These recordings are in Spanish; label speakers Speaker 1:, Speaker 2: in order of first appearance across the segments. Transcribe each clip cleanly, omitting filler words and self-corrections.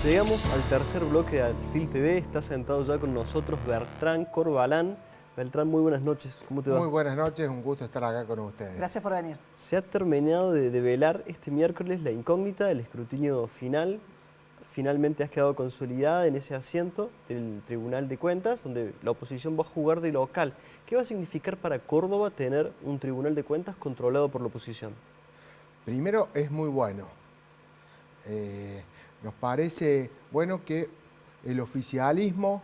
Speaker 1: Llegamos al tercer bloque de Alfil TV. Está sentado ya con nosotros Bertrán Corbalán. Bertrán, muy buenas noches. ¿Cómo te va?
Speaker 2: Muy buenas noches, un gusto estar acá con ustedes.
Speaker 3: Gracias por venir.
Speaker 1: Se ha terminado de develar este miércoles la incógnita del escrutinio final. Finalmente has quedado consolidada en ese asiento del Tribunal de Cuentas, donde la oposición va a jugar de local. ¿Qué va a significar para Córdoba tener un Tribunal de Cuentas controlado por la oposición?
Speaker 2: Primero, es muy bueno. Nos parece bueno que el oficialismo,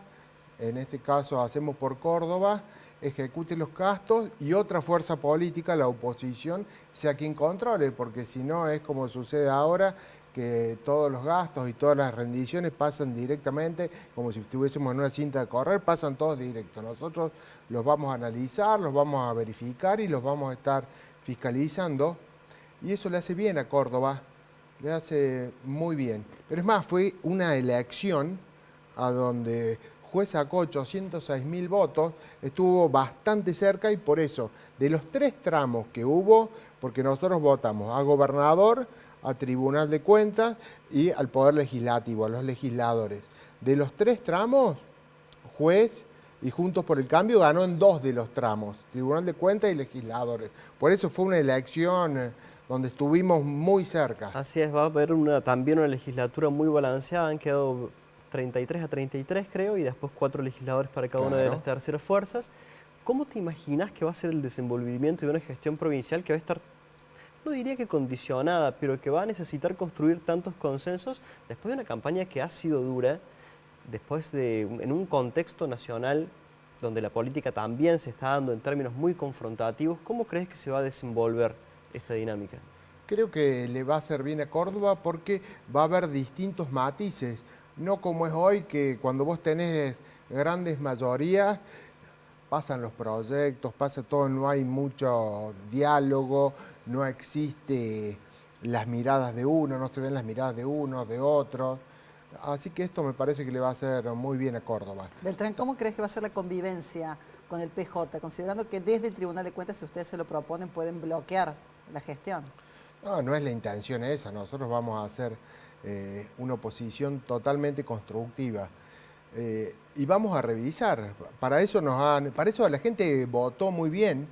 Speaker 2: en este caso Hacemos por Córdoba, ejecute los gastos y otra fuerza política, la oposición, sea quien controle, porque si no es como sucede ahora, que todos los gastos y todas las rendiciones pasan directamente, como si estuviésemos en una cinta de correr, pasan todos directos. Nosotros los vamos a analizar, los vamos a verificar y los vamos a estar fiscalizando, y eso le hace bien a Córdoba, le hace muy bien. Pero es más, fue una elección a donde juez sacó 806.000 votos, estuvo bastante cerca y por eso, de los 3 tramos que hubo, porque nosotros votamos a gobernador, a Tribunal de Cuentas y al Poder Legislativo, a los legisladores. De los 3 tramos, juez y Juntos por el Cambio ganó en 2 de los tramos, Tribunal de Cuentas y legisladores. Por eso fue una elección donde estuvimos muy cerca.
Speaker 1: Así es, va a haber también una legislatura muy balanceada. Han quedado 33 a 33, creo, y después 4 legisladores para cada una de las terceras fuerzas. ¿Cómo te imaginas que va a ser el desenvolvimiento de una gestión provincial que va a estar, no diría que condicionada, pero que va a necesitar construir tantos consensos después de una campaña que ha sido dura, en un contexto nacional donde la política también se está dando en términos muy confrontativos? ¿Cómo crees que se va a desenvolver esta dinámica?
Speaker 2: Creo que le va a hacer bien a Córdoba porque va a haber distintos matices, no como es hoy que cuando vos tenés grandes mayorías pasan los proyectos, pasa todo, no hay mucho diálogo, no existe las miradas de uno, no se ven las miradas de uno, de otro. Así que esto me parece que le va a hacer muy bien a Córdoba.
Speaker 3: Beltrán, ¿cómo crees que va a ser la convivencia con el PJ? Considerando que desde el Tribunal de Cuentas, si ustedes se lo proponen, pueden bloquear la gestión.
Speaker 2: No, no es la intención esa, nosotros vamos a hacer una oposición totalmente constructiva. Y vamos a revisar, para eso la gente votó muy bien,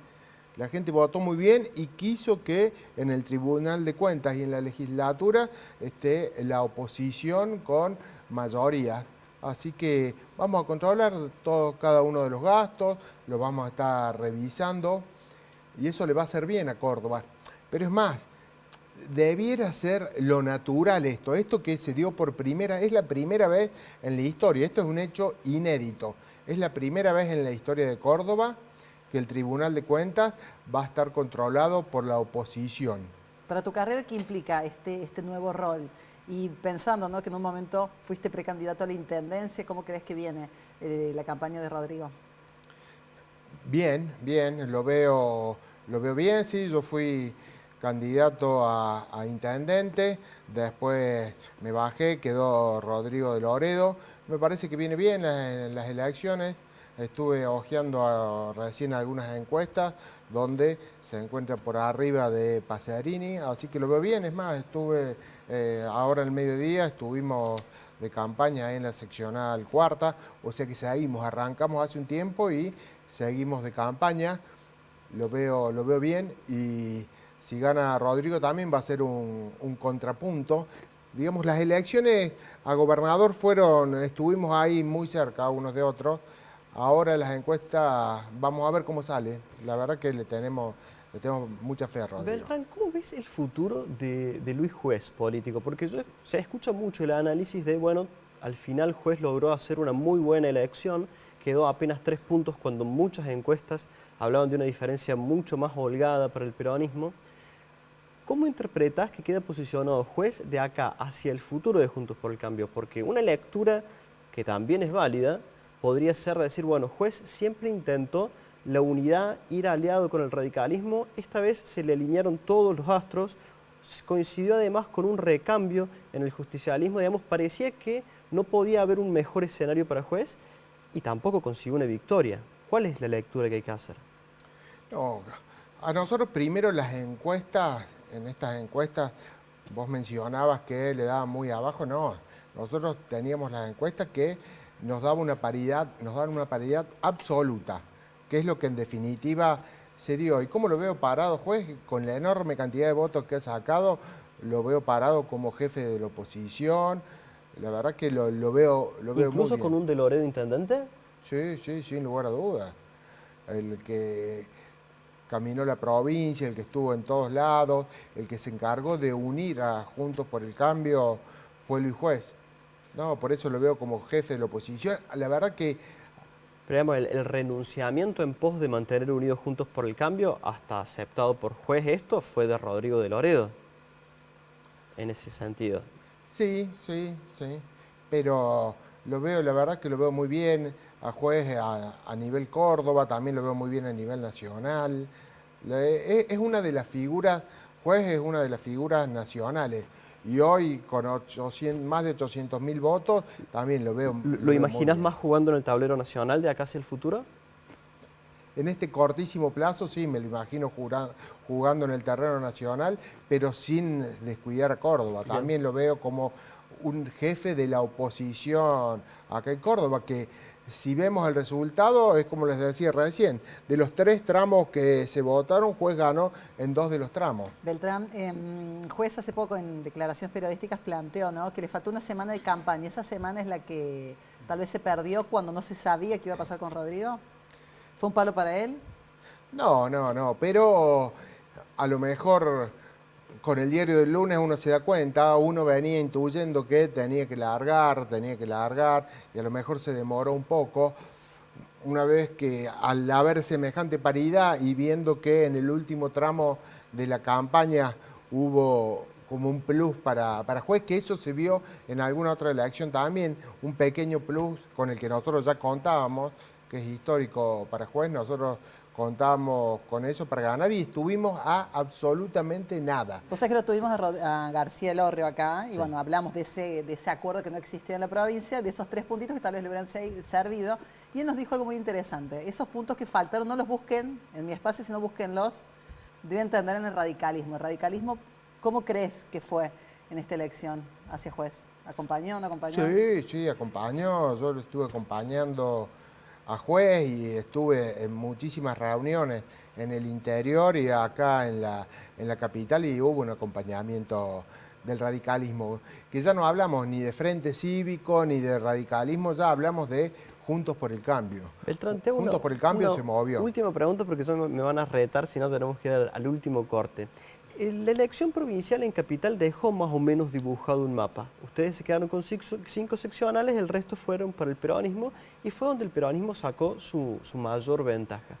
Speaker 2: la gente votó muy bien y quiso que en el Tribunal de Cuentas y en la legislatura esté la oposición con mayoría. Así que vamos a controlar cada uno de los gastos, lo vamos a estar revisando y eso le va a hacer bien a Córdoba. Pero es más, debiera ser lo natural esto que se dio es la primera vez en la historia, esto es un hecho inédito, es la primera vez en la historia de Córdoba que el Tribunal de Cuentas va a estar controlado por la oposición.
Speaker 3: Para tu carrera, ¿qué implica este nuevo rol? Y pensando, ¿no?, que en un momento fuiste precandidato a la intendencia, ¿cómo crees que viene la campaña de Rodrigo?
Speaker 2: Bien, bien, lo veo bien, sí, yo fui candidato a intendente, después me bajé, quedó Rodrigo de Loredo, me parece que viene bien en las elecciones, estuve hojeando recién algunas encuestas donde se encuentra por arriba de Pacerini, así que lo veo bien, es más, estuve ahora al mediodía, estuvimos de campaña en la seccional cuarta, o sea que seguimos, arrancamos hace un tiempo y seguimos de campaña, lo veo bien y si gana Rodrigo también va a ser un contrapunto. Digamos, las elecciones a gobernador estuvimos ahí muy cerca unos de otros. Ahora las encuestas, vamos a ver cómo sale. La verdad que le tenemos mucha fe a Rodrigo.
Speaker 1: Beltrán, ¿cómo ves el futuro de Luis Juez político? Porque se escucha mucho el análisis de, bueno, al final Juez logró hacer una muy buena elección, quedó apenas 3 puntos cuando muchas encuestas hablaban de una diferencia mucho más holgada para el peronismo. ¿Cómo interpretas que queda posicionado Juez de acá hacia el futuro de Juntos por el Cambio? Porque una lectura que también es válida podría ser decir, bueno, Juez siempre intentó la unidad, ir aliado con el radicalismo, esta vez se le alinearon todos los astros, coincidió además con un recambio en el justicialismo, digamos, parecía que no podía haber un mejor escenario para Juez y tampoco consiguió una victoria. ¿Cuál es la lectura que hay que hacer?
Speaker 2: No, a nosotros primero las encuestas, en estas encuestas vos mencionabas que le daba muy abajo, no, Nosotros teníamos las encuestas que nos daban una paridad absoluta, que es lo que en definitiva se dio. ¿Y cómo lo veo parado, juez? Con la enorme cantidad de votos que ha sacado, lo veo parado como jefe de la oposición. La verdad que lo veo muy bien.
Speaker 1: ¿Incluso con un de Loredo intendente?
Speaker 2: Sí, sin lugar a dudas. El que caminó la provincia, el que estuvo en todos lados, el que se encargó de unir a Juntos por el Cambio fue Luis Juez. No, por eso lo veo como jefe de la oposición. La verdad que...
Speaker 1: Pero digamos, el renunciamiento en pos de mantener unidos Juntos por el Cambio, hasta aceptado por Juez esto, fue de Rodrigo de Loredo, en ese sentido.
Speaker 2: Sí, pero lo veo, la verdad que lo veo muy bien a Juez a nivel Córdoba, también lo veo muy bien a nivel nacional. Es una de las figuras, Juez es una de las figuras nacionales. Y hoy, con más de 800.000 votos, también lo veo.
Speaker 1: ¿Lo imaginas más jugando en el tablero nacional de acá hacia el futuro?
Speaker 2: En este cortísimo plazo, sí, me lo imagino jugando en el terreno nacional, pero sin descuidar a Córdoba.
Speaker 1: Bien.
Speaker 2: También lo veo como un jefe de la oposición acá en Córdoba, que si vemos el resultado, es como les decía recién, de los 3 tramos que se votaron, Juez ganó en 2 de los tramos.
Speaker 3: Beltrán, Juez hace poco en declaraciones periodísticas planteó, ¿no?, que le faltó una semana de campaña. ¿Esa semana es la que tal vez se perdió cuando no se sabía qué iba a pasar con Rodrigo? ¿Fue un palo para él?
Speaker 2: No, pero a lo mejor con el diario del lunes uno se da cuenta, uno venía intuyendo que tenía que largar, y a lo mejor se demoró un poco. Una vez que al haber semejante paridad y viendo que en el último tramo de la campaña hubo como un plus para Juez, que eso se vio en alguna otra elección también, un pequeño plus con el que nosotros ya contábamos, que es histórico para Juez. Nosotros contábamos con eso para ganar y estuvimos a absolutamente nada.
Speaker 3: Vos sabés que lo tuvimos a García Elorrio acá y
Speaker 2: Sí.
Speaker 3: bueno, hablamos de ese acuerdo que no existía en la provincia, de esos 3 puntitos que tal vez le hubieran servido, y él nos dijo algo muy interesante: esos puntos que faltaron no los busquen en mi espacio, sino búsquenlos, deben entender en el radicalismo. El radicalismo, ¿cómo crees que fue en esta elección hacia Juez? ¿Acompañó o no acompañó?
Speaker 2: Sí, acompañó. Yo lo estuve acompañando a Juez y estuve en muchísimas reuniones en el interior y acá en la capital, y hubo un acompañamiento del radicalismo, que ya no hablamos ni de Frente Cívico ni de radicalismo, ya hablamos de Juntos por el Cambio.
Speaker 1: Beltrán,
Speaker 2: Juntos por el Cambio se movió.
Speaker 1: Última pregunta, porque eso me van a retar, si no tenemos que ir al último corte. La elección provincial en Capital dejó más o menos dibujado un mapa. Ustedes se quedaron con 5 seccionales, el resto fueron para el peronismo, y fue donde el peronismo sacó su mayor ventaja.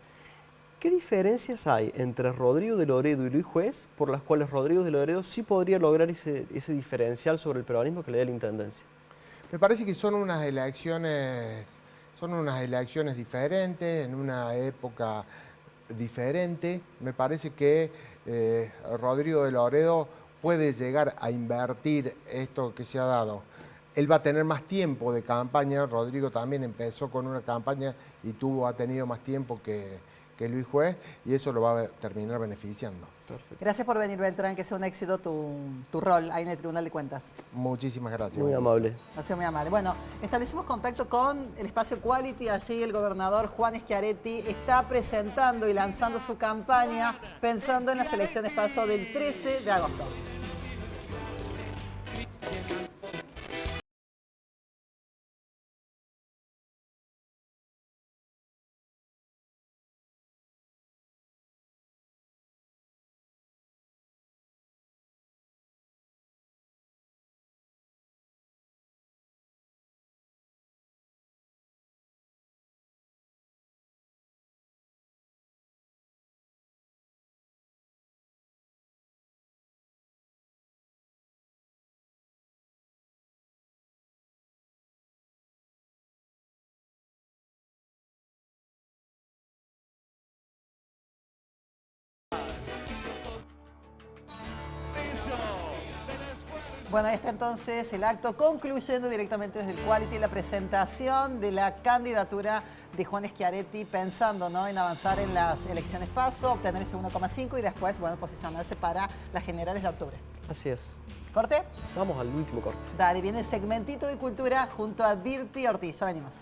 Speaker 1: ¿Qué diferencias hay entre Rodrigo de Loredo y Luis Juez, por las cuales Rodrigo de Loredo sí podría lograr ese diferencial sobre el peronismo que le da la intendencia?
Speaker 2: Me parece que son unas elecciones diferentes, en una época diferente. Me parece que Rodrigo de Loredo puede llegar a invertir esto que se ha dado. Él va a tener más tiempo de campaña. Rodrigo también empezó con una campaña y ha tenido más tiempo que Luis Juez, y eso lo va a terminar beneficiando.
Speaker 1: Perfecto.
Speaker 3: Gracias por venir, Beltrán, que sea un éxito tu rol ahí en el Tribunal de Cuentas.
Speaker 2: Muchísimas gracias.
Speaker 1: Muy amable.
Speaker 3: Ha sido muy amable. Bueno, establecimos contacto con el espacio Quality. Allí el gobernador Juan Schiaretti está presentando y lanzando su campaña pensando en las elecciones PASO del 13 de agosto. Bueno, ahí está entonces el acto, concluyendo directamente desde el Quality la presentación de la candidatura de Juan Schiaretti, pensando, ¿no?, en avanzar en las elecciones PASO, obtener ese 1,5 y después, bueno, posicionarse para las generales de octubre.
Speaker 1: Así es.
Speaker 3: ¿Corte?
Speaker 1: Vamos al último corte.
Speaker 3: Dale, viene el segmentito de cultura junto a Dirty Ortiz. Ya venimos.